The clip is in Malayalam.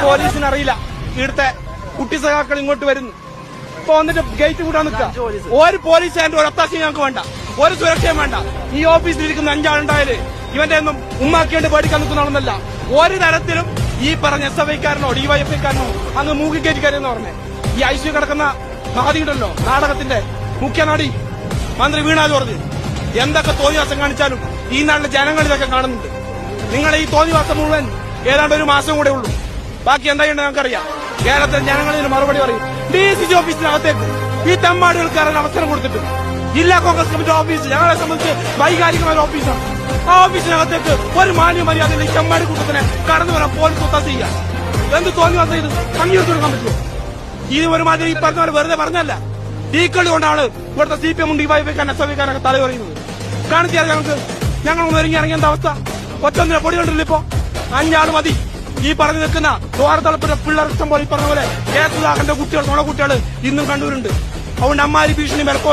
പോലീസിന് അറിയില്ല ഇവിടുത്തെ കുട്ടി സഖാക്കൾ ഇങ്ങോട്ട് വരുന്നു. ഇപ്പൊ വന്നിട്ട് ഗേറ്റ് കൂട്ടാൻ നിൽക്കുക. ഒരു പോലീസ് ആൻഡ് ഒരു ഒത്താശയും ഞങ്ങൾക്ക് വേണ്ട, ഒരു സുരക്ഷയും വേണ്ട. ഈ ഓഫീസിലിരിക്കുന്ന 5 ആളുണ്ടായാല് ഇവന്റെ ഒന്നും ഉമ്മാക്കേണ്ടി പേടിക്കാൻ നിൽക്കുന്നതാണെന്നല്ല. ഒരു തരത്തിലും ഈ പറഞ്ഞ SFI-കാരനോ DYFI-കാരനോ അങ്ങ് മൂക്കിക്കേറ്റിക്കാരെന്ന് പറഞ്ഞേ. ഈ ICU കിടക്കുന്ന മഹതിയുണ്ടല്ലോ, നാടകത്തിന്റെ മുഖ്യ നടി മന്ത്രി വീണ ജോർജ് എന്തൊക്കെ തോന്നിവാസം കാണിച്ചാലും ഈ നാട്ടിലെ ജനങ്ങൾ ഇതൊക്കെ കാണുന്നുണ്ട്. നിങ്ങളെ ഈ തോന്നിവാസം മുഴുവൻ ഏതാണ്ട് ഒരു മാസം കൂടെ ഉള്ളൂ. ബാക്കി എന്താ ചെയ്യേണ്ടത് നമുക്കറിയാം. കേരളത്തിലെ ജനങ്ങളിതിന് മറുപടി പറയും. DCC ഓഫീസിനകത്തേക്ക് ഈ തെമ്മാടികൾക്ക് കയറാൻ അവസരം കൊടുത്തിട്ട് ജില്ലാ കോൺഗ്രസ് കമ്മിറ്റി ഓഫീസ് ഞങ്ങളെ സംബന്ധിച്ച് വൈകാരികമായ ഓഫീസാണ്. ആ ഓഫീസിനകത്തേക്ക് ഒരു മാന്യമര്യാദ ഈ തെമ്മാടി കൂട്ടത്തിനെ കടന്നു വരാൻ പോലീസ് ഒത്താശ ചെയ്യാം. എന്ത് തോന്നിവാസം ഇത് അംഗീകരിച്ചു കൊടുക്കാൻ പറ്റുമോ? ഇത് ഒരുമാതിരി ഈ പറഞ്ഞ പോലെ വെറുതെ പറഞ്ഞല്ല. തീക്കളി കൊണ്ടാണ് ഇവിടുത്തെ CPM DYFI-ക്കാരൻ SFI-ക്കാരനൊക്കെ തല പറയുന്നത്. കാണിച്ചാൽ ഞങ്ങളൊന്ന് ഒരുങ്ങി ഇറങ്ങിയ അവസ്ഥ. ഒറ്റൊന്നിനെ പൊടി കണ്ടില്ല. ഇപ്പൊ 5 ആള് മതി. ഈ പറഞ്ഞു നിൽക്കുന്ന ദ്വാരതളപ്പിന്റെ പിള്ളേർ ഇഷ്ടം പോലെ ഈ പറഞ്ഞ പോലെ കേസുദാഹന്റെ കുട്ടികൾ, നുണക്കുട്ടികൾ ഇന്നും കണ്ണൂരുണ്ട്. അതുകൊണ്ട് അമ്മാരി ഭീഷണി വിലക്കോ